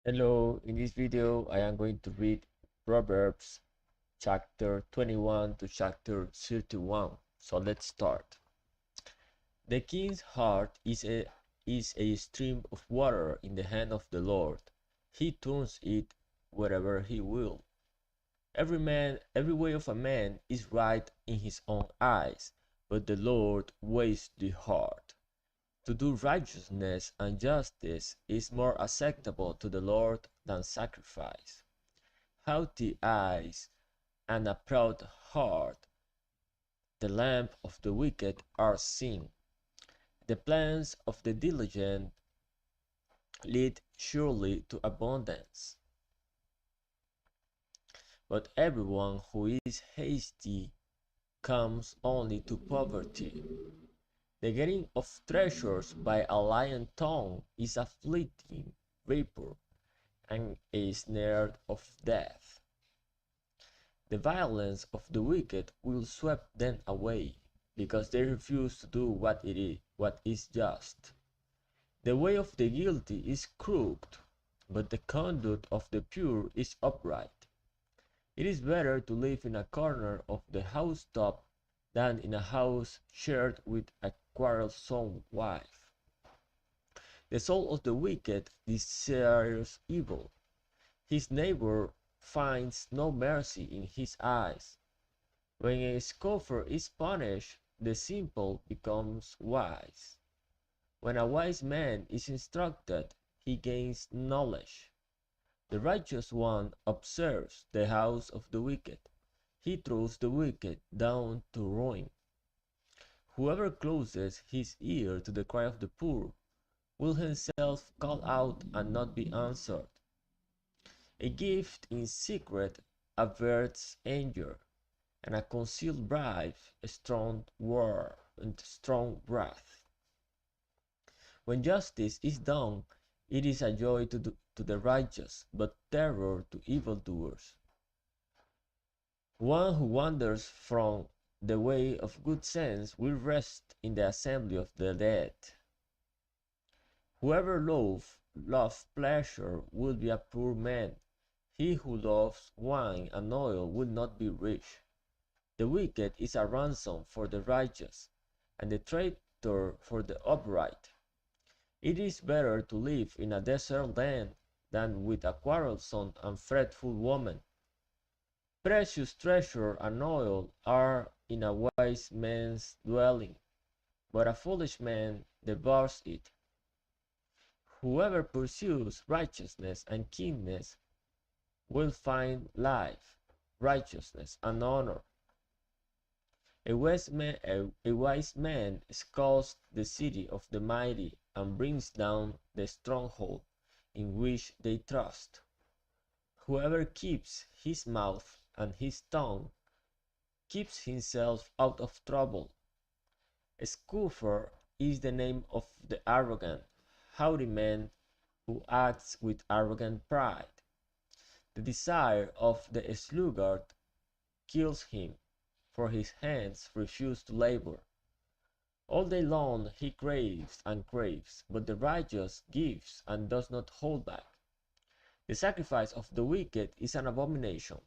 Hello, in this video I am going to read Proverbs chapter 21 to chapter 31. So let's start. The king's heart is a stream of water in the hand of the Lord. He turns it wherever he will. Every way of a man is right in his own eyes, but the Lord weighs the heart. To do righteousness and justice is more acceptable to the Lord than sacrifice. Haughty eyes and a proud heart, the lamp of the wicked are sin. The plans of the diligent lead surely to abundance, but everyone who is hasty comes only to poverty. The getting of treasures by a lying tongue is a fleeting vapor and a snare of death. The violence of the wicked will sweep them away, because they refuse to do what is just. The way of the guilty is crooked, but the conduct of the pure is upright. It is better to live in a corner of the housetop than in a house shared with a quarrelsome wife. The soul of the wicked desires evil. His neighbor finds no mercy in his eyes. When a scoffer is punished, the simple becomes wise. When a wise man is instructed, he gains knowledge. The righteous one observes the house of the wicked. He throws the wicked down to ruin. Whoever closes his ear to the cry of the poor will himself call out and not be answered. A gift in secret averts anger, and a concealed bribe a strong war and strong wrath. When justice is done, it is a joy to the righteous, but terror to evildoers. One who wanders from the way of good sense will rest in the assembly of the dead. Whoever loves pleasure will be a poor man. He who loves wine and oil will not be rich. The wicked is a ransom for the righteous, and the traitor for the upright. It is better to live in a desert land than with a quarrelsome and fretful woman. Precious treasure and oil are in a wise man's dwelling, but a foolish man devours it. Whoever pursues righteousness and kindness will find life, righteousness, and honor. A wise man scales the city of the mighty and brings down the stronghold in which they trust. Whoever keeps his mouth and his tongue keeps himself out of trouble. A scoffer is the name of the arrogant, haughty man who acts with arrogant pride. The desire of the sluggard kills him, for his hands refuse to labor. All day long he craves and craves, but the righteous gives and does not hold back. The sacrifice of the wicked is an abomination.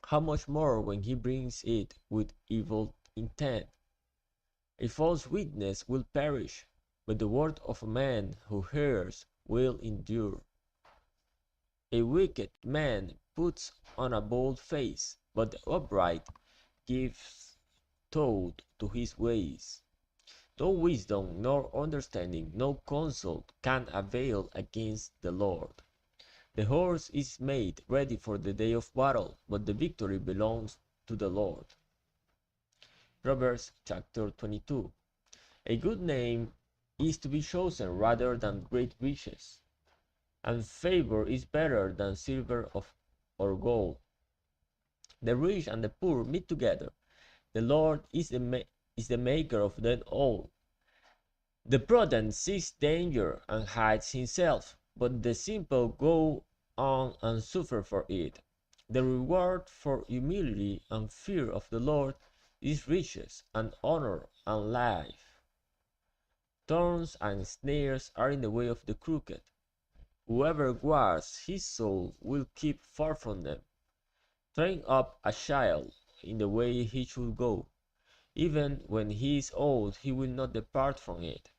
How much more when he brings it with evil intent? A false witness will perish, but the word of a man who hears will endure. A wicked man puts on a bold face, but the upright gives thought to his ways. No wisdom, nor understanding, no counsel can avail against the Lord. The horse is made ready for the day of battle, but the victory belongs to the Lord. Proverbs chapter 22. A good name is to be chosen rather than great riches, and favor is better than silver or gold. The rich and the poor meet together. The Lord is the maker of them all. The prudent sees danger and hides himself, but the simple go on and suffer for it. The reward for humility and fear of the Lord is riches and honor and life. Thorns and snares are in the way of the crooked, Whoever guards his soul will keep far from them. Train up a child in the way he should go. Even when he is old, he will not depart from it.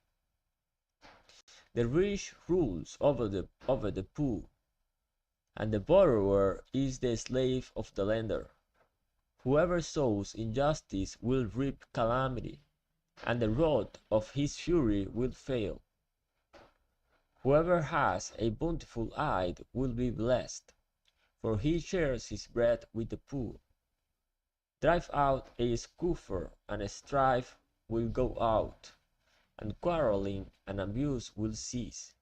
The rich rules over the poor, and the borrower is the slave of the lender. Whoever sows injustice will reap calamity, and the rod of his fury will fail. Whoever has a bountiful eye will be blessed, for he shares his bread with the poor. Drive out a scoffer, and strife will go out, and quarreling and abuse will cease.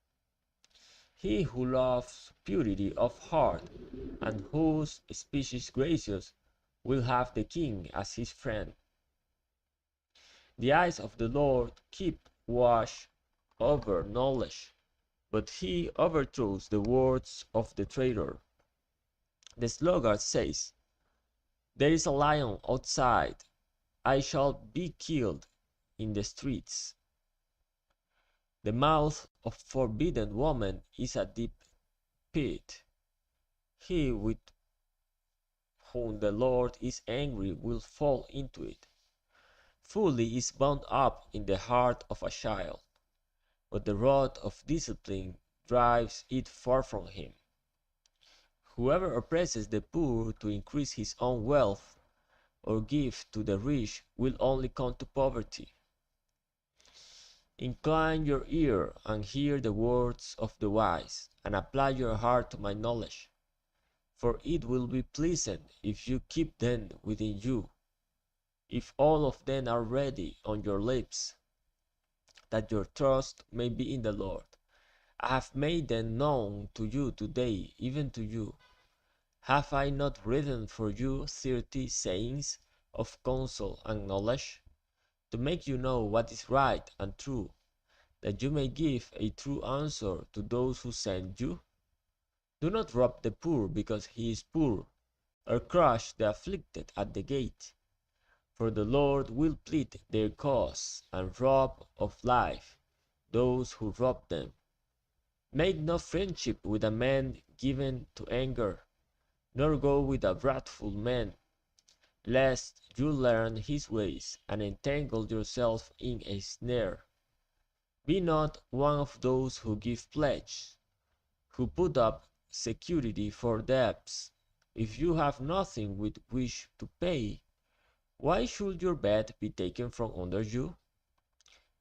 He who loves purity of heart, and whose speech is gracious, will have the king as his friend. The eyes of the Lord keep watch over knowledge, but he overthrows the words of the traitor. The sluggard says, "There is a lion outside, I shall be killed in the streets." The mouth of forbidden woman is a deep pit. He with whom the Lord is angry will fall into it. Folly is bound up in the heart of a child, but the rod of discipline drives it far from him. Whoever oppresses the poor to increase his own wealth, or gives to the rich, will only come to poverty. Incline your ear and hear the words of the wise, and apply your heart to my knowledge, for it will be pleasant if you keep them within you, if all of them are ready on your lips, that your trust may be in the Lord. I have made them known to you today, even to you. Have I not written for you 30 sayings of counsel and knowledge, to make you know what is right and true, that you may give a true answer to those who send you? Do not rob the poor because he is poor, or crush the afflicted at the gate, for the Lord will plead their cause, and rob of life those who rob them. Make no friendship with a man given to anger, nor go with a wrathful man, lest you learn his ways, and entangle yourself in a snare. Be not one of those who give pledge, who put up security for debts. If you have nothing with which to pay, why should your bed be taken from under you?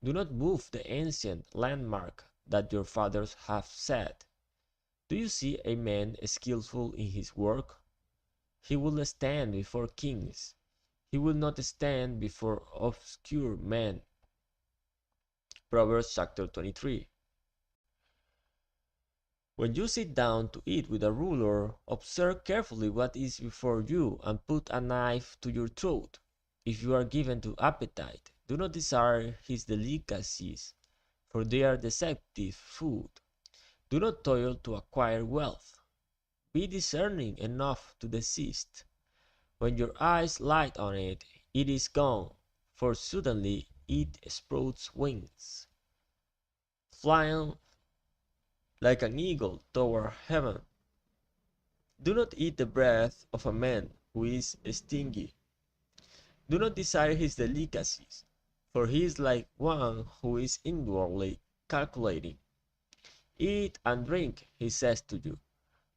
Do not move the ancient landmark that your fathers have set. Do you see a man skillful in his work? He will stand before kings. He will not stand before obscure men. Proverbs chapter 23. When you sit down to eat with a ruler, observe carefully what is before you, and put a knife to your throat. If you are given to appetite, do not desire his delicacies, for they are deceptive food. Do not toil to acquire wealth. Be discerning enough to desist. When your eyes light on it, it is gone, for suddenly it sprouts wings, flying like an eagle toward heaven. Do not eat the breath of a man who is stingy. Do not desire his delicacies, for he is like one who is inwardly calculating. Eat and drink, he says to you,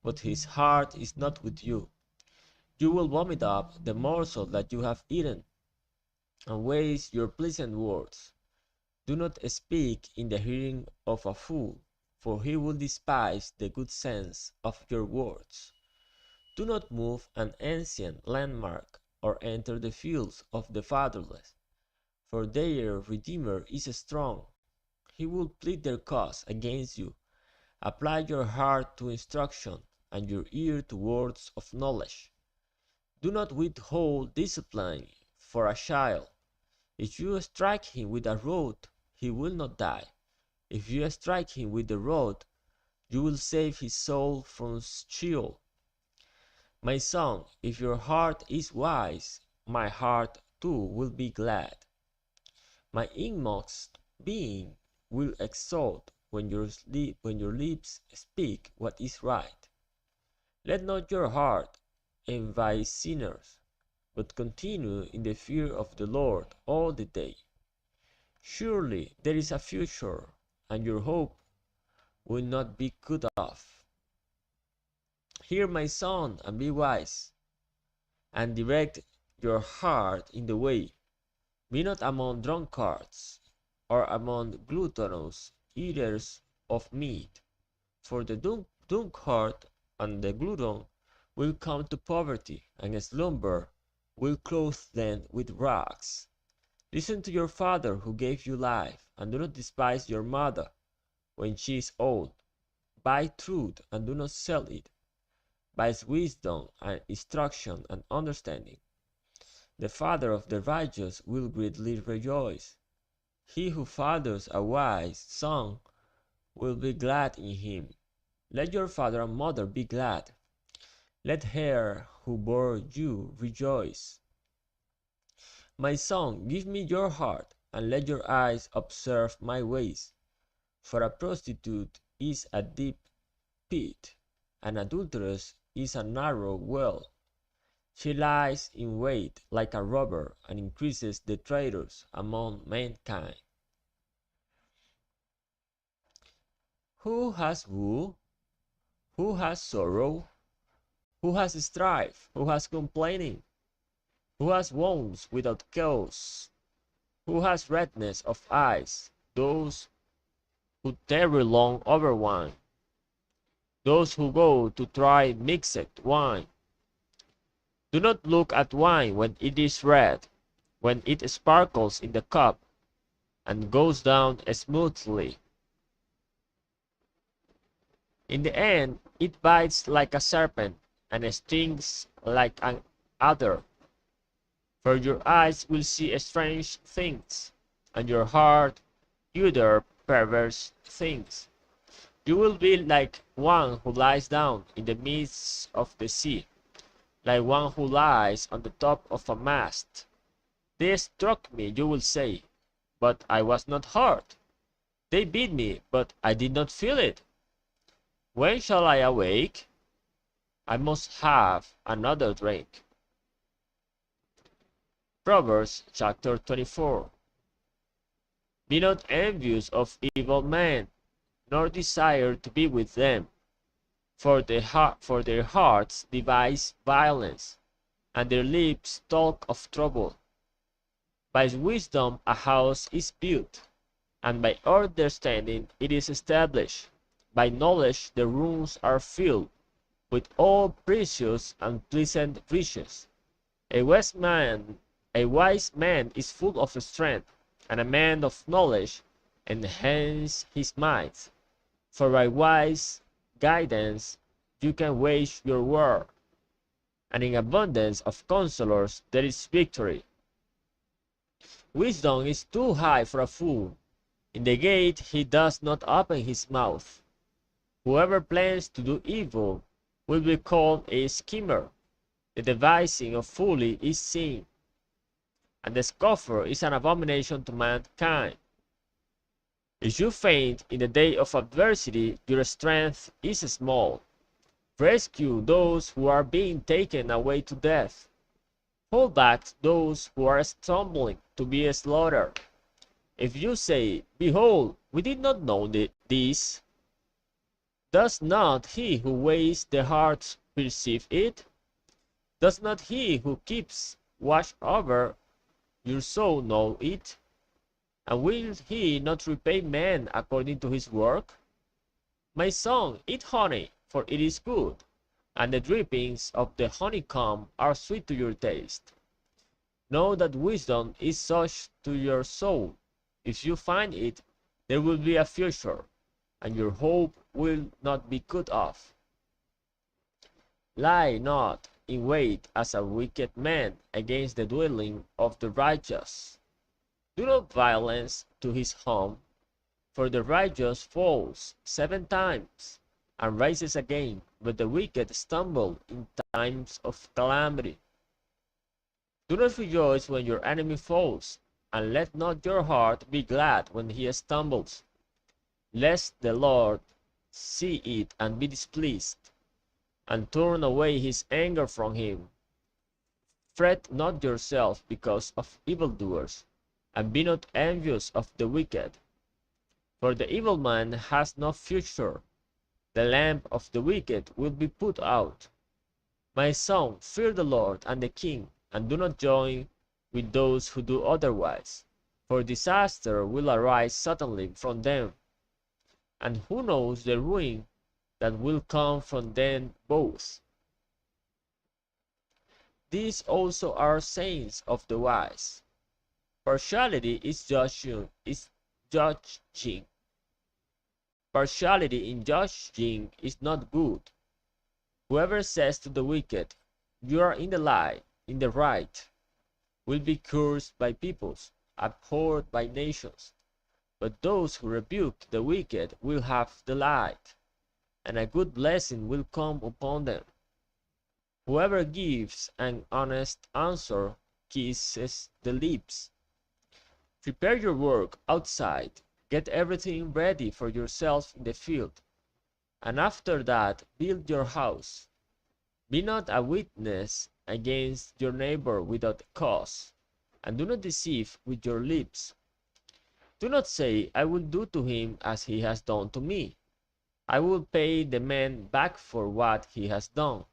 but his heart is not with you. You will vomit up the morsel that you have eaten, and waste your pleasant words. Do not speak in the hearing of a fool, for he will despise the good sense of your words. Do not move an ancient landmark, or enter the fields of the fatherless, for their Redeemer is strong. He will plead their cause against you. Apply your heart to instruction, and your ear to words of knowledge. Do not withhold discipline for a child. If you strike him with a rod, he will not die. If you strike him with the rod, you will save his soul from Sheol. My son, if your heart is wise, my heart too will be glad. My inmost being will exult when your lips speak what is right. Let not your heart envy sinners, but continue in the fear of the Lord all the day. Surely there is a future, and your hope will not be cut off. Hear, my son, and be wise, and direct your heart in the way. Be not among drunkards, or among gluttonous eaters of meat, for the drunkard and the glutton will come to poverty, and slumber will clothe them with rags. Listen to your father who gave you life, and do not despise your mother when she is old. Buy truth and do not sell it. Buy wisdom and instruction and understanding. The father of the righteous will greatly rejoice. He who fathers a wise son will be glad in him. Let your father and mother be glad. Let her who bore you rejoice. My son, give me your heart, and let your eyes observe my ways. For a prostitute is a deep pit, and adulteress is a narrow well. She lies in wait like a robber, and increases the traitors among mankind. Who has woe? Who has sorrow? Who has strife? Who has complaining? Who has wounds without cause? Who has redness of eyes? Those who tarry long over wine. Those who go to try mixed wine. Do not look at wine when it is red, when it sparkles in the cup, and goes down smoothly. In the end, it bites like a serpent, and stings like an adder. For your eyes will see strange things, and your heart utter perverse things. You will be like one who lies down in the midst of the sea, like one who lies on the top of a mast. They struck me, you will say, but I was not hurt. They beat me, but I did not feel it. When shall I awake? I must have another drink. Proverbs chapter 24. Be not envious of evil men, nor desire to be with them. For their hearts devise violence, and their lips talk of trouble. By wisdom a house is built, and by understanding it is established. By knowledge the rooms are filled with all precious and pleasant riches. A wise man is full of strength, and a man of knowledge enhances his might. For by wise guidance you can wage your war, and in abundance of counselors there is victory. Wisdom is too high for a fool. In the gate he does not open his mouth. Whoever plans to do evil will be called a schemer. The devising of folly is sin, and the scoffer is an abomination to mankind. If you faint in the day of adversity, your strength is small. Rescue those who are being taken away to death. Hold back those who are stumbling to be slaughtered. If you say, behold, we did not know this, does not he who weighs the heart perceive it? Does not he who keeps watch over your soul know it? And will he not repay man according to his work? My son, eat honey, for it is good, and the drippings of the honeycomb are sweet to your taste. Know that wisdom is such to your soul. If you find it, there will be a future, and your hope will not be cut off. Lie not in wait as a wicked man against the dwelling of the righteous. Do not violence to his home, for the righteous falls 7 times and rises again, but the wicked stumble in times of calamity. Do not rejoice when your enemy falls, and let not your heart be glad when he stumbles. lest the Lord see it and be displeased, and turn away his anger from him. Fret not yourself because of evildoers, and be not envious of the wicked. For the evil man has no future. The lamp of the wicked will be put out. My son, fear the Lord and the king, and do not join with those who do otherwise. For disaster will arise suddenly from them, and who knows the ruin that will come from them both. These also are sayings of the wise. Partiality is judging. Partiality in judging is not good. Whoever says to the wicked, "You are in the right," will be cursed by peoples, abhorred by nations. But those who rebuke the wicked will have delight, and a good blessing will come upon them. Whoever gives an honest answer kisses the lips. Prepare your work outside, get everything ready for yourself in the field, and after that build your house. Be not a witness against your neighbor without cause, and do not deceive with your lips. Do not say, "I will do to him as he has done to me. I will pay the man back for what he has done."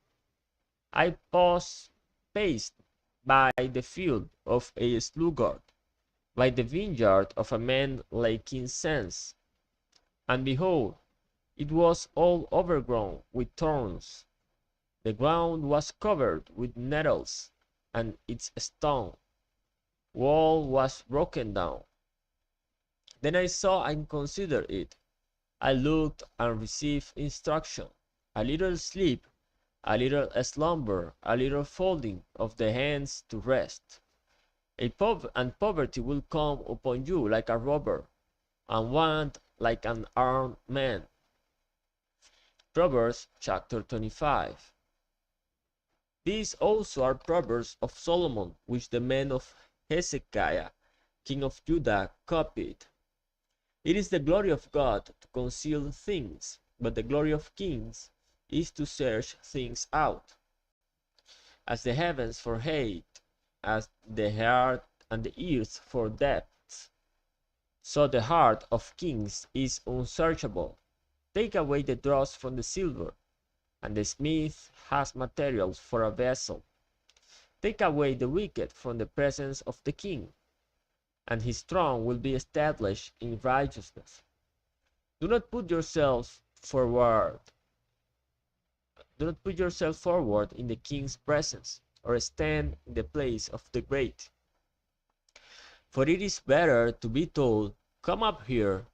I paced by the field of a sluggard, by the vineyard of a man lacking sense, and behold, it was all overgrown with thorns. The ground was covered with nettles, and its stone wall was broken down. Then I saw and considered it. I looked and received instruction. A little sleep, a little slumber, a little folding of the hands to rest. And poverty will come upon you like a robber, and want like an armed man. Proverbs chapter 25. These also are proverbs of Solomon, which the men of Hezekiah, king of Judah, copied. It is the glory of God to conceal things, but the glory of kings is to search things out. As the heavens for height, as the heart and the earth for depth, so the heart of kings is unsearchable. Take away the dross from the silver, and the smith has materials for a vessel. Take away the wicked from the presence of the king, and his throne will be established in righteousness. Do not put yourself forward. Do not put yourself forward in the king's presence, or stand in the place of the great. For it is better to be told, "Come up here,"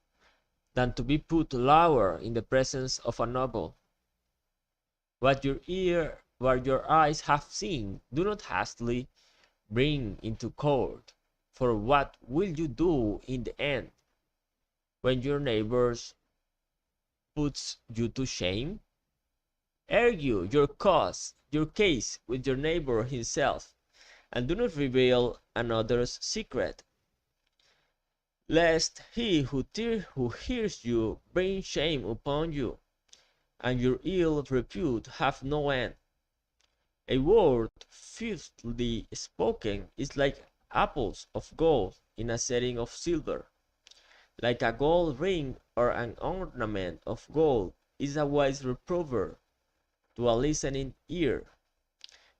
than to be put lower in the presence of a noble. What your eyes have seen, do not hastily bring into court. For what will you do in the end, when your neighbors puts you to shame? Argue your case with your neighbor himself, and do not reveal another's secret, lest he who hears you bring shame upon you, and your ill repute have no end. A word fitly spoken is like apples of gold in a setting of silver. Like a gold ring or an ornament of gold is a wise reprover to a listening ear.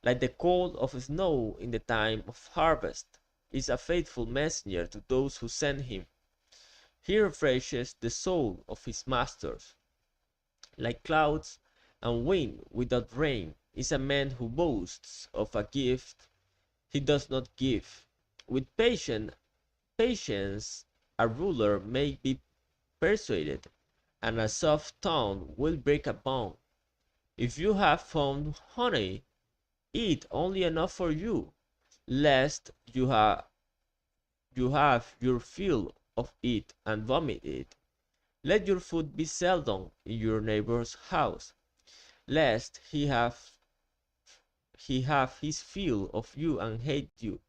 Like the cold of snow in the time of harvest is a faithful messenger to those who send him. He refreshes the soul of his masters. Like clouds and wind without rain is a man who boasts of a gift he does not give. With patience a ruler may be persuaded, and a soft tongue will break a bone. If you have found honey, eat only enough for you, lest you have your fill of it and vomit it. Let your food be seldom in your neighbor's house, lest he have his fill of you and hate you.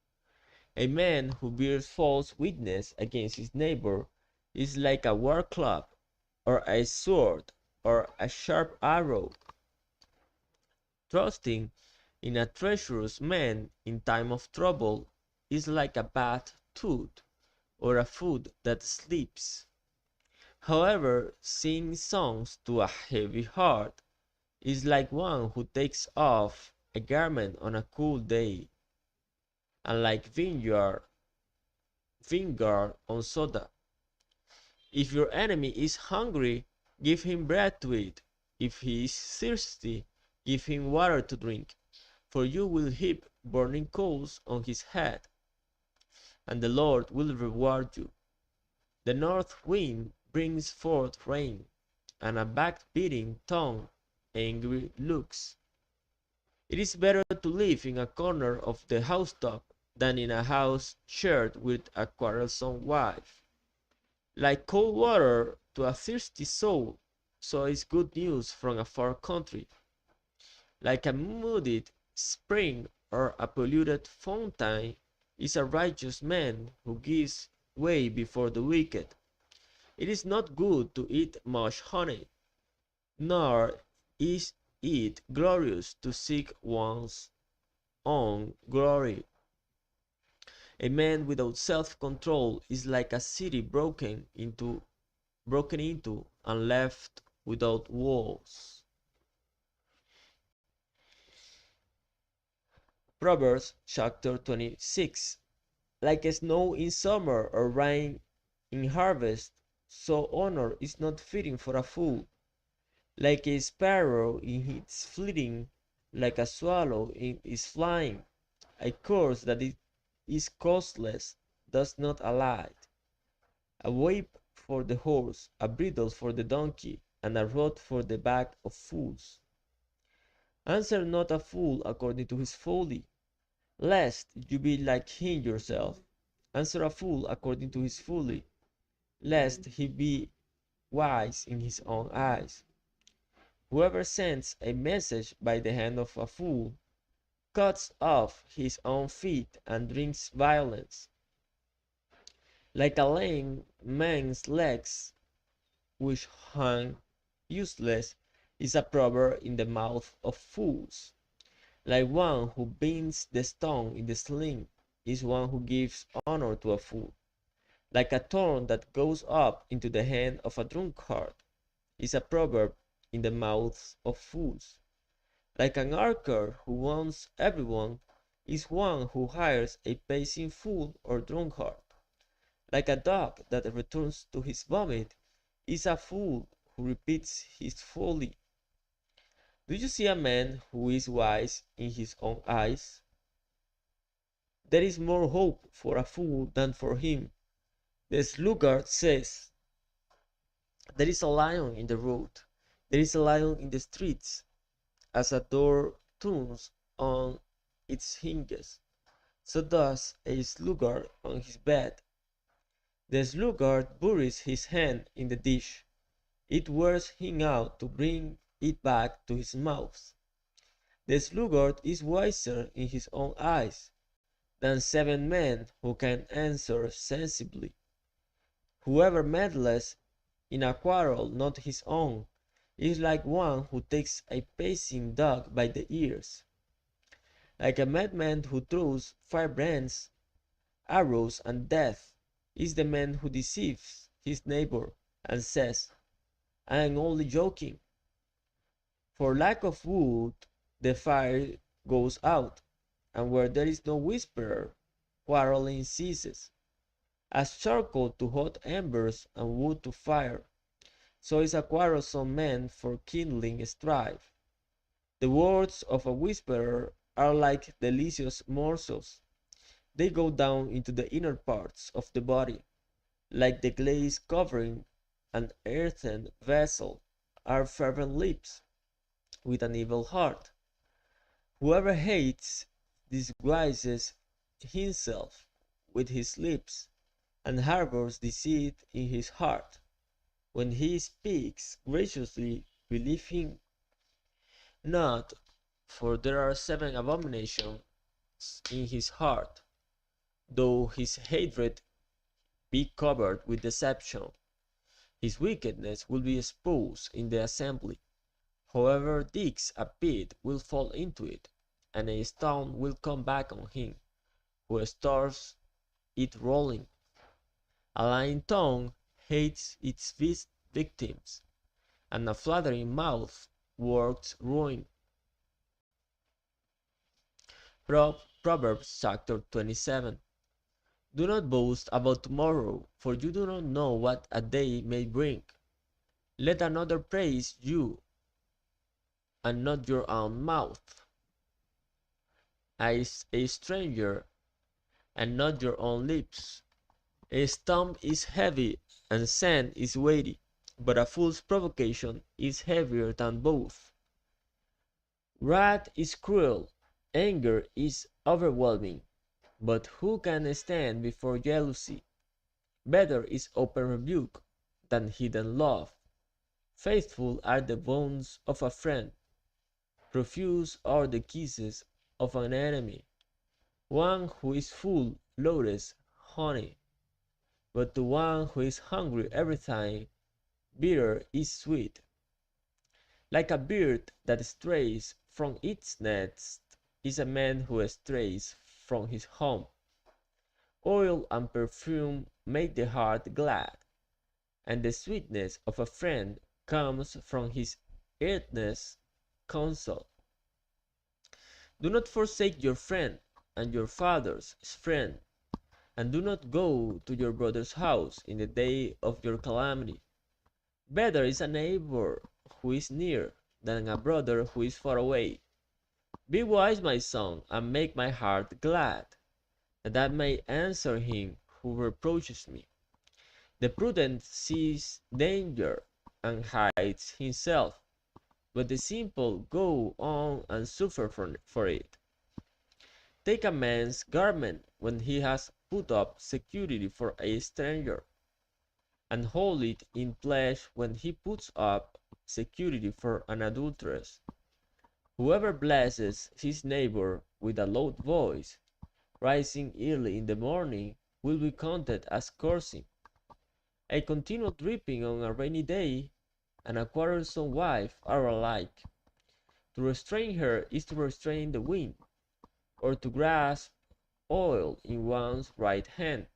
A man who bears false witness against his neighbor is like a war club. or a sword, or a sharp arrow. Trusting in a treacherous man in time of trouble is like a bad tooth or a foot that sleeps. However, singing songs to a heavy heart is like one who takes off a garment on a cool day, and like vinegar on soda. If your enemy is hungry, give him bread to eat. If he is thirsty, give him water to drink. For you will heap burning coals on his head, and the Lord will reward you. The north wind brings forth rain, and a backbiting tongue angry looks. It is better to live in a corner of the housetop than in a house shared with a quarrelsome wife. Like cold water to a thirsty soul, so is good news from a far country. Like a muddied spring or a polluted fountain is a righteous man who gives way before the wicked. It is not good to eat much honey, nor is it glorious to seek one's own glory. A man without self-control is like a city broken into and left without walls. Proverbs chapter 26. Like snow in summer or rain in harvest, so honor is not fitting for a fool. Like a sparrow in its fleeting, like a swallow in its flying, a course that it is costless does not alight. A whip for the horse, a bridle for the donkey, and a rod for the back of fools. Answer not a fool according to his folly, lest you be like him yourself. Answer a fool according to his folly, lest he be wise in his own eyes. Whoever sends a message by the hand of a fool cuts off his own feet and drinks violence. Like a lame man's legs which hang useless is a proverb in the mouth of fools. Like one who bends the stone in the sling is one who gives honor to a fool. Like a thorn that goes up into the hand of a drunkard is a proverb in the mouths of fools. Like an archer who wounds everyone is one who hires a pacing fool or drunkard. Like a dog that returns to his vomit is a fool who repeats his folly. Do you see a man who is wise in his own eyes? There is more hope for a fool than for him. The sluggard says, there is a lion in the road, there is a lion in the streets. As a door turns on its hinges, so does a sluggard on his bed. The sluggard buries his hand in the dish. It wears him out to bring it back to his mouth. The sluggard is wiser in his own eyes than 7 men who can answer sensibly. Whoever meddles in a quarrel not his own is like one who takes a pacing dog by the ears. Like a madman who throws firebrands, arrows, and death is the man who deceives his neighbor and says, I am only joking. For lack of wood, the fire goes out, and where there is no whisperer, quarreling ceases. As charcoal to hot embers and wood to fire, so is a quarrelsome man for kindling strife. The words of a whisperer are like delicious morsels. They go down into the inner parts of the body, like the glaze covering an earthen vessel are fervent lips with an evil heart. Whoever hates disguises himself with his lips and harbors deceit in his heart. When he speaks graciously, believe him not, for there are 7 abominations in his heart, though his hatred be covered with deception. His wickedness will be exposed in the assembly. Whoever digs a pit will fall into it, and a stone will come back on him who starts it rolling. A lying tongue hates its victims, and a flattering mouth works ruin. Proverbs chapter 27. Do not boast about tomorrow, for you do not know what a day may bring. Let another praise you, and not your own mouth. A stranger, and not your own lips. A stone is heavy, and sand is weighty, but a fool's provocation is heavier than both. Wrath is cruel, anger is overwhelming, but who can stand before jealousy? Better is open rebuke than hidden love. Faithful are the bones of a friend, profuse are the kisses of an enemy. One who is full loathes honey, but to one who is hungry every time, bitter is sweet. Like a bird that strays from its nest is a man who strays from his home. Oil and perfume make the heart glad, and the sweetness of a friend comes from his earnest counsel. Do not forsake your friend and your father's friend, and do not go to your brother's house in the day of your calamity. Better is a neighbor who is near than a brother who is far away. Be wise, my son, and make my heart glad, that I may answer him who reproaches me. The prudent sees danger and hides himself, but the simple go on and suffer for it. Take a man's garment when he has put up security for a stranger, and hold it in pledge when he puts up security for an adulteress. Whoever blesses his neighbor with a loud voice, rising early in the morning, will be counted as cursing. A continual dripping on a rainy day and a quarrelsome wife are alike. To restrain her is to restrain the wind, or to grasp oil in one's right hand.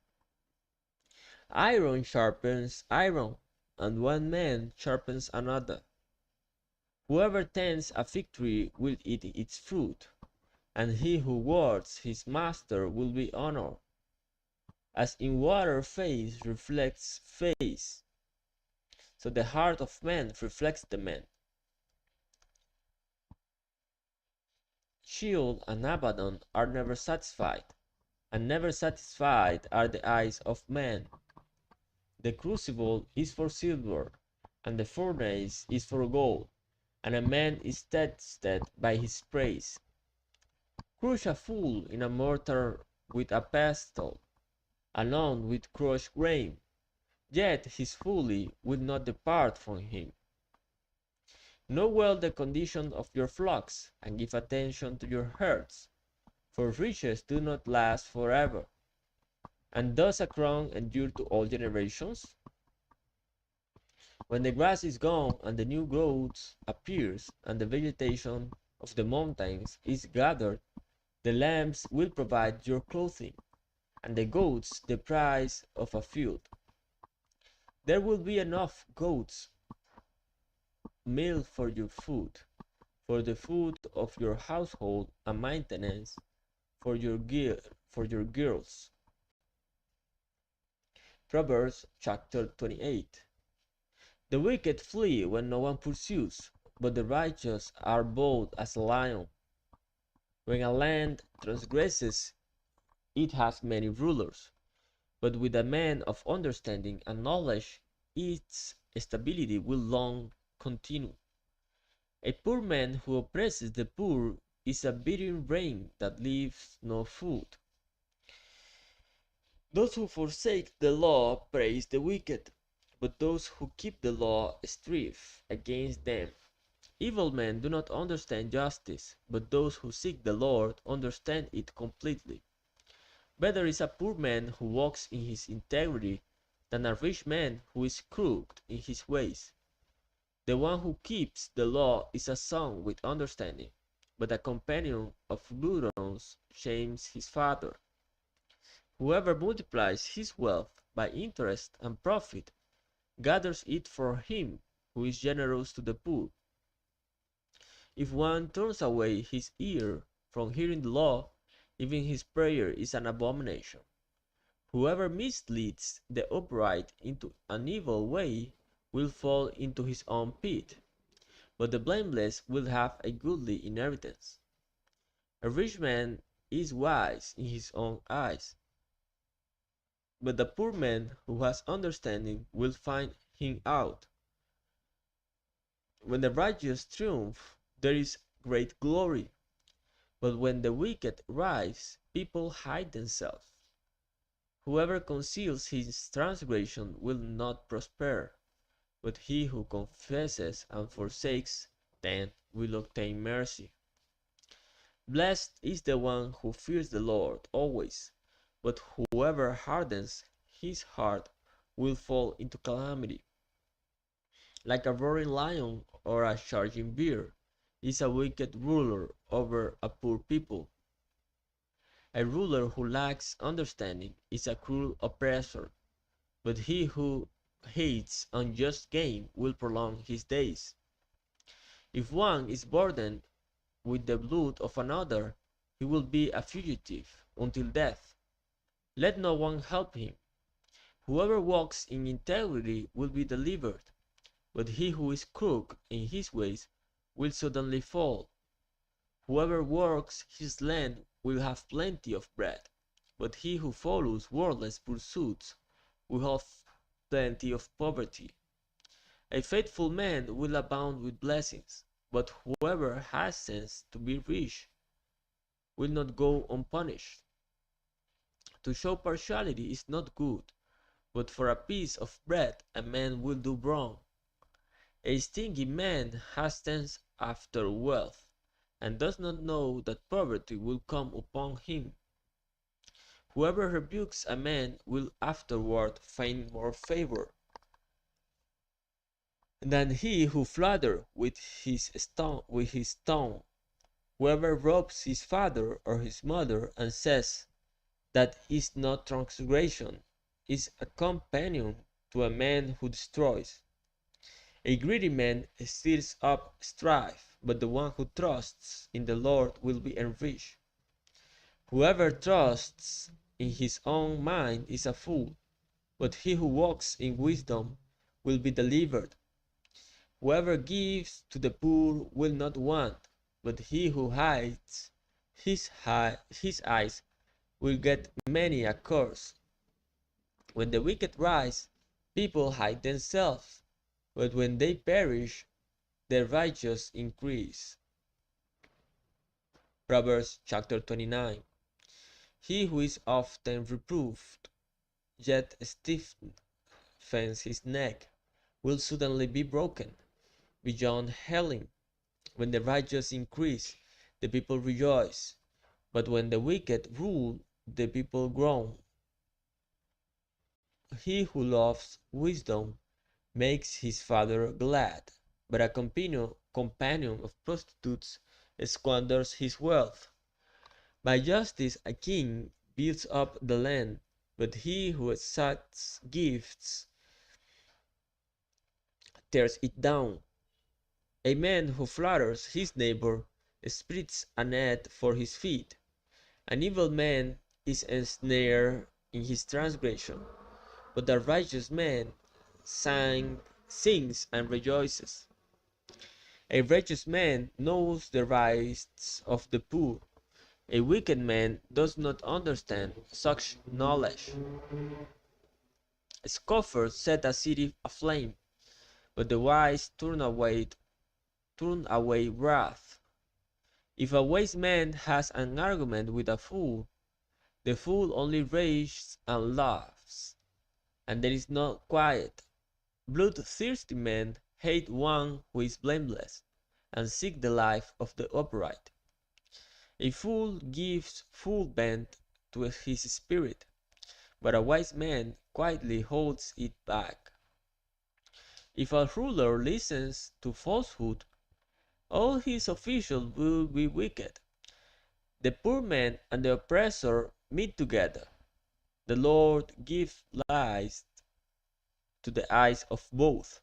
Iron sharpens iron, and one man sharpens another. Whoever tends a fig tree will eat its fruit, and he who wards his master will be honored. As in water face reflects face, so the heart of man reflects the man. Sheol and Abaddon are never satisfied, and never satisfied are the eyes of man. The crucible is for silver, and the furnace is for gold, and a man is tested by his praise. Crush a fool in a mortar with a pestle, along with crushed grain, yet his folly will not depart from him. Know well the condition of your flocks, and give attention to your herds, for riches do not last forever. And does a crown endure to all generations? When the grass is gone and the new growth appears, and the vegetation of the mountains is gathered, the lambs will provide your clothing, and the goats the price of a field. There will be enough goats milk for your food, for the food of your household, and maintenance for your girls. Proverbs chapter 28. The wicked flee when no one pursues, but the righteous are bold as a lion. When a land transgresses, it has many rulers, but with a man of understanding and knowledge, its stability will long continue. A poor man who oppresses the poor is a beating rain that leaves no food. Those who forsake the law praise the wicked, but those who keep the law strive against them. Evil men do not understand justice, but those who seek the Lord understand it completely. Better is a poor man who walks in his integrity than a rich man who is crooked in his ways. The one who keeps the law is a son with understanding, but a companion of gluttons shames his father. Whoever multiplies his wealth by interest and profit gathers it for him who is generous to the poor. If one turns away his ear from hearing the law, even his prayer is an abomination. Whoever misleads the upright into an evil way will fall into his own pit, but the blameless will have a goodly inheritance. A rich man is wise in his own eyes, but the poor man who has understanding will find him out. When the righteous triumph, there is great glory, but when the wicked rise, people hide themselves. Whoever conceals his transgression will not prosper, but he who confesses and forsakes them will obtain mercy. Blessed is the one who fears the Lord always, but whoever hardens his heart will fall into calamity. Like a roaring lion or a charging bear is a wicked ruler over a poor people. A ruler who lacks understanding is a cruel oppressor, but he who hates unjust gain will prolong his days. If one is burdened with the blood of another, he will be a fugitive until death. Let no one help him. Whoever walks in integrity will be delivered, but he who is crooked in his ways will suddenly fall. Whoever works his land will have plenty of bread, but he who follows worthless pursuits will have plenty of poverty. A faithful man will abound with blessings, but whoever hastens to be rich will not go unpunished. To show partiality is not good, but for a piece of bread a man will do wrong. A stingy man hastens after wealth, and does not know that poverty will come upon him. Whoever rebukes a man will afterward find more favor than he who flatters with his tongue. Whoever robs his father or his mother and says that is not transgression is a companion to a man who destroys. A greedy man stirs up strife, but the one who trusts in the Lord will be enriched. Whoever trusts in his own mind is a fool, but he who walks in wisdom will be delivered. Whoever gives to the poor will not want, but he who hides his eyes will get many a curse. When the wicked rise, people hide themselves, but when they perish, the righteous increase. Proverbs chapter 29. He who is often reproved, yet stiffens his neck, will suddenly be broken beyond healing. When the righteous increase, the people rejoice, but when the wicked rule, the people groan. He who loves wisdom makes his father glad, but a companion of prostitutes squanders his wealth. By justice a king builds up the land, but he who accepts gifts tears it down. A man who flatters his neighbor spreads a net for his feet. An evil man is ensnared in his transgression, but the righteous man sings and rejoices. A righteous man knows the rights of the poor. A wicked man does not understand such knowledge. Scoffers set a city aflame, but the wise turn away wrath. If a wise man has an argument with a fool, the fool only rages and laughs, and there is no quiet. Bloodthirsty men hate one who is blameless, and seek the life of the upright. A fool gives full vent to his spirit, but a wise man quietly holds it back. If a ruler listens to falsehood, all his officials will be wicked. The poor man and the oppressor meet together. The Lord gives light to the eyes of both.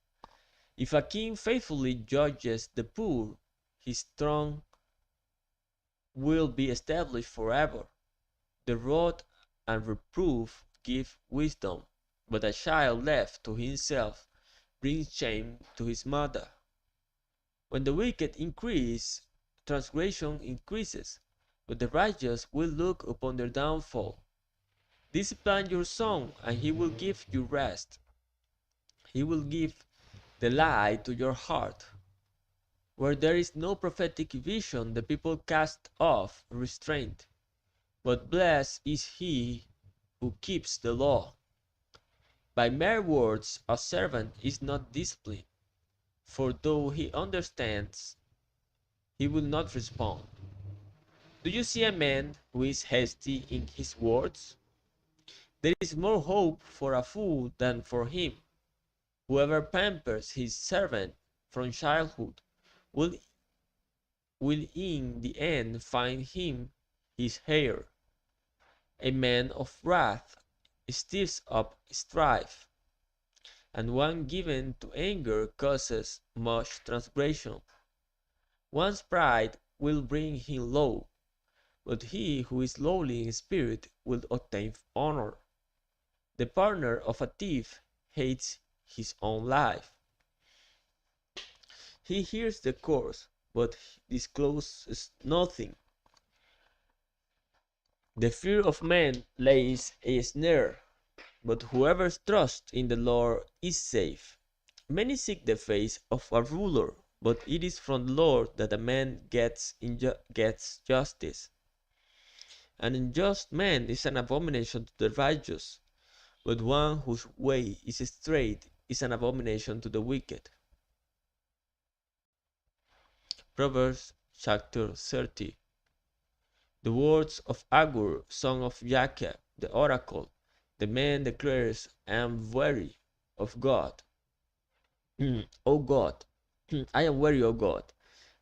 If a king faithfully judges the poor, his throne will be established forever. The rod and reproof give wisdom, but a child left to himself brings shame to his mother. When the wicked increase, transgression increases, but the righteous will look upon their downfall. Discipline your son, and he will give you rest. He will give the light to your heart. Where there is no prophetic vision, the people cast off restraint. But blessed is he who keeps the law. By mere words a servant is not disciplined, for though he understands, he will not respond. Do you see a man who is hasty in his words? There is more hope for a fool than for him. Whoever pampers his servant from childhood will, will in the end find him his heir. A man of wrath stirs up strife, and one given to anger causes much transgression. One's pride will bring him low, but he who is lowly in spirit will obtain honor. The partner of a thief hates his own life. He hears the course, but discloses nothing. The fear of man lays a snare, but whoever trusts in the Lord is safe. Many seek the face of a ruler, but it is from the Lord that a man gets justice. An unjust man is an abomination to the righteous, but one whose way is straight is an abomination to the wicked. Proverbs chapter 30. The words of Agur, son of Jacob, the oracle. The man declares, I am weary of God. O God, I am weary, O God,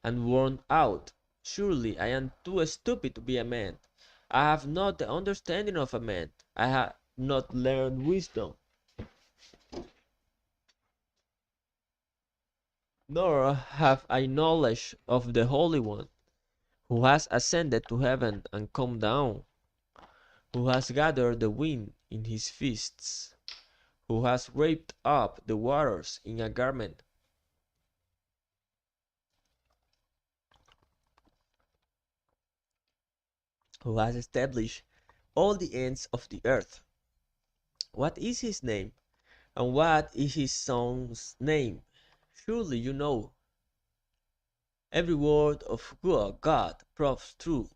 and worn out. Surely I am too stupid to be a man. I have not the understanding of a man. I have not learned wisdom, nor have I knowledge of the Holy One, who has ascended to heaven and come down, who has gathered the wind in his fists, who has wrapped up the waters in a garment, who has established all the ends of the earth. What is his name? And what is his son's name? Surely you know. Every word of God proves true.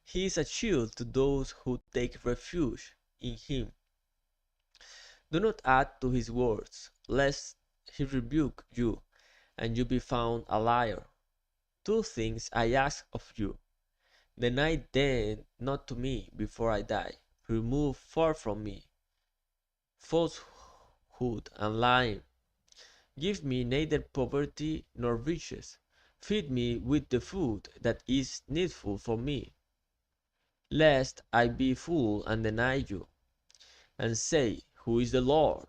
He is a shield to those who take refuge in him. Do not add to his words, lest he rebuke you, and you be found a liar. Two things I ask of you. Deny them not to me before I die. Remove far from me falsehood and lying. Give me neither poverty nor riches. Feed me with the food that is needful for me, lest I be full and deny you, and say, Who is the Lord?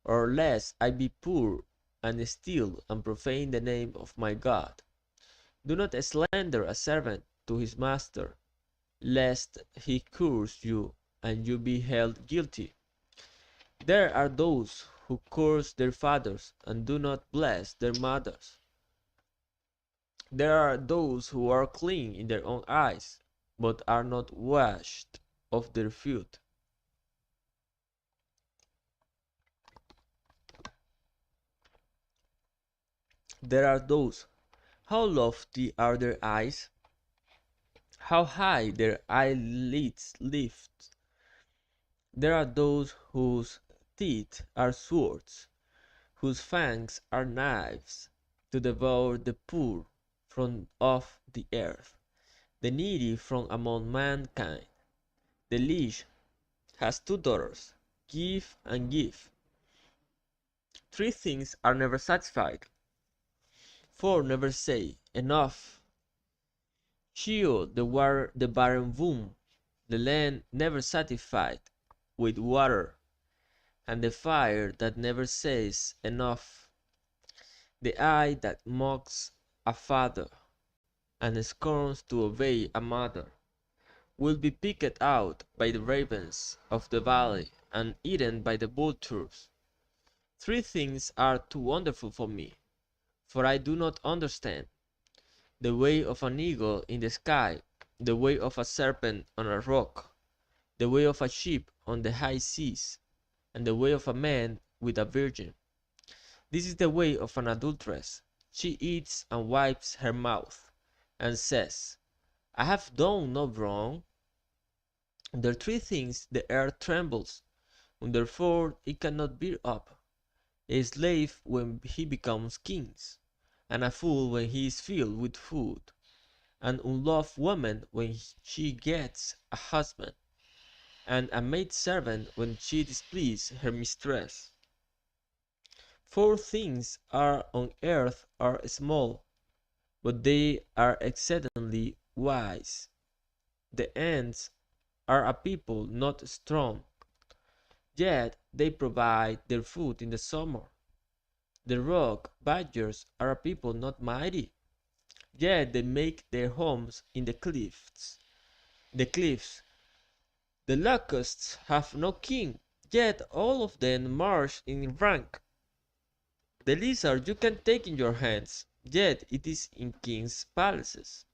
Or lest I be poor and steal and profane the name of my God. Do not slander a servant to his master, lest he curse you and you be held guilty. There are those who curse their fathers and do not bless their mothers. There are those who are clean in their own eyes, but are not washed of their filth. There are those, how lofty are their eyes, how high their eyelids lift. There are those whose teeth are swords, whose fangs are knives, to devour the poor from off the earth, the needy from among mankind. The least has two daughters, give and give. Three things are never satisfied. Four never say, enough. Sheol, the barren womb, the land never satisfied with water, and the fire that never says enough. The eye that mocks a father and scorns to obey a mother will be picked out by the ravens of the valley and eaten by the vultures. Three things are too wonderful for me, for I do not understand: the way of an eagle in the sky, the way of a serpent on a rock, the way of a ship on the high seas, and the way of a man with a virgin. This is the way of an adulteress. She eats and wipes her mouth, and says, I have done no wrong. Under three things the earth trembles, under four it cannot bear up: a slave when he becomes king, and a fool when he is filled with food, an unloved woman when she gets a husband, and a maidservant when she displeases her mistress. Four things are on earth are small, but they are exceedingly wise. The ants are a people not strong, yet they provide their food in the summer. The rock badgers are a people not mighty, yet they make their homes in the cliffs. The locusts have no king, yet all of them march in rank. The lizard you can take in your hands, yet it is in kings' palaces.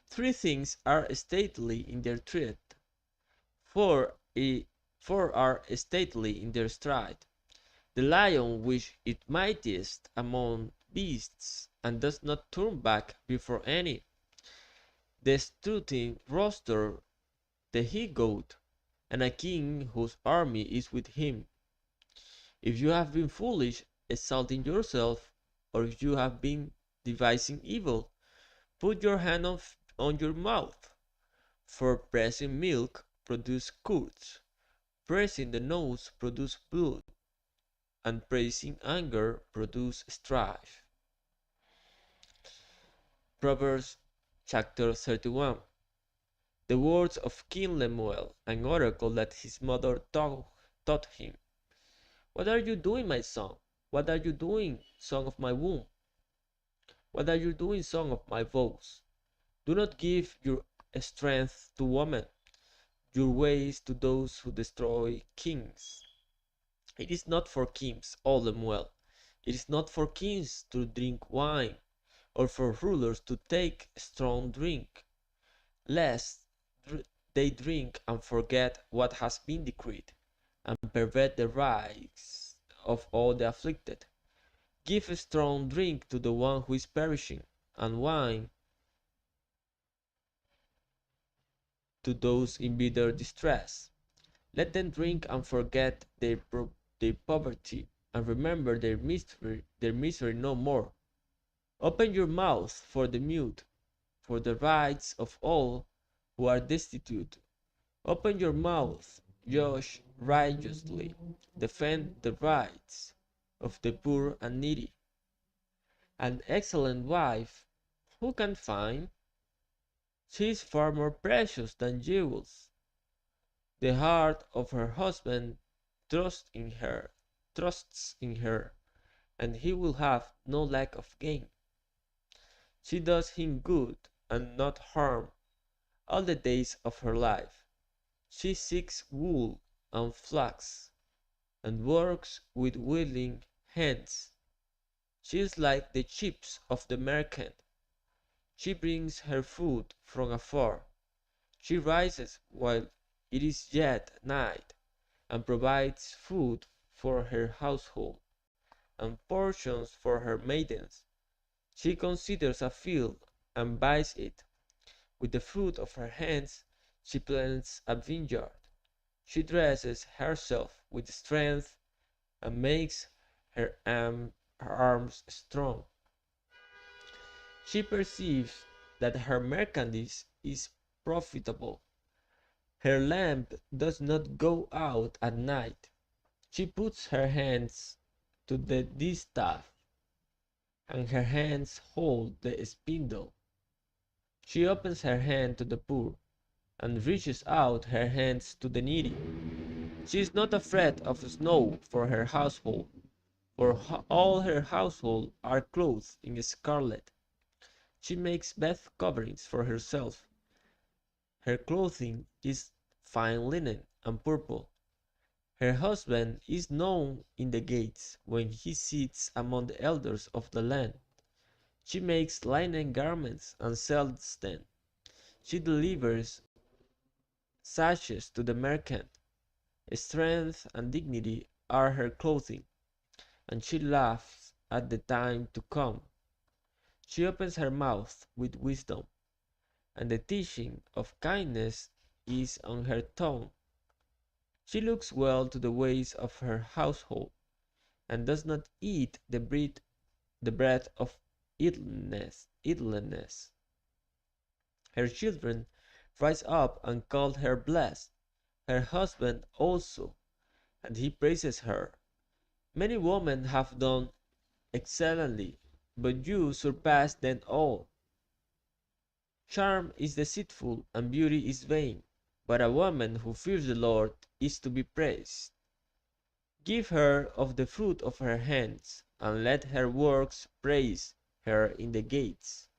Three things are stately in their tread, four are stately in their stride: the lion which is mightiest among beasts, and does not turn back before any; the strutting rooster, the he-goat, and a king whose army is with him. If you have been foolish, exalting yourself, or if you have been devising evil, put your hand on your mouth. For pressing milk produces curds, pressing the nose produces blood, and praising anger produces strife. Proverbs chapter 31. The words of King Lemuel, an oracle that his mother taught him. What are you doing, my son? What are you doing, son of my womb? What are you doing, son of my vows? Do not give your strength to women, your ways to those who destroy kings. It is not for kings, O Lemuel. It is not for kings to drink wine, or for rulers to take strong drink, lest they drink and forget what has been decreed, and pervert the rights of all the afflicted. Give strong drink to the one who is perishing, and wine to those in bitter distress. Let them drink and forget their poverty, and remember their misery no more. Open your mouth for the mute, for the rights of all who are destitute. Open your mouth, judge righteously, defend the rights of the poor and needy. An excellent wife who can find? She is far more precious than jewels. The heart of her husband trusts in her, and he will have no lack of gain. She does him good and not harm all the days of her life. She seeks wool and flax, and works with willing hands. She is like the ships of the merchant. She brings her food from afar. She rises while it is yet night, and provides food for her household, and portions for her maidens. She considers a field, and buys it. With the fruit of her hands she plants a vineyard. She dresses herself with strength, and makes her arms strong. She perceives that her merchandise is profitable, Her lamp does not go out at night. She puts her hands to the distaff, and her hands hold the spindle. She opens her hand to the poor, and reaches out her hands to the needy. She is not afraid of snow for her household, for all her household are clothed in scarlet. She makes bed coverings for herself. Her clothing is fine linen and purple. Her husband is known in the gates when he sits among the elders of the land. She makes linen garments and sells them. She delivers sashes to the merchant. Strength and dignity are her clothing, and she laughs at the time to come. She opens her mouth with wisdom, and the teaching of kindness is on her tongue. She looks well to the ways of her household, and does not eat the bread of idleness. Her children rise up and call her blessed, her husband also, and he praises her. Many women have done excellently, but you surpass them all. Charm is deceitful and beauty is vain, but a woman who fears the Lord is to be praised. Give her of the fruit of her hands, and let her works praise her in the gates.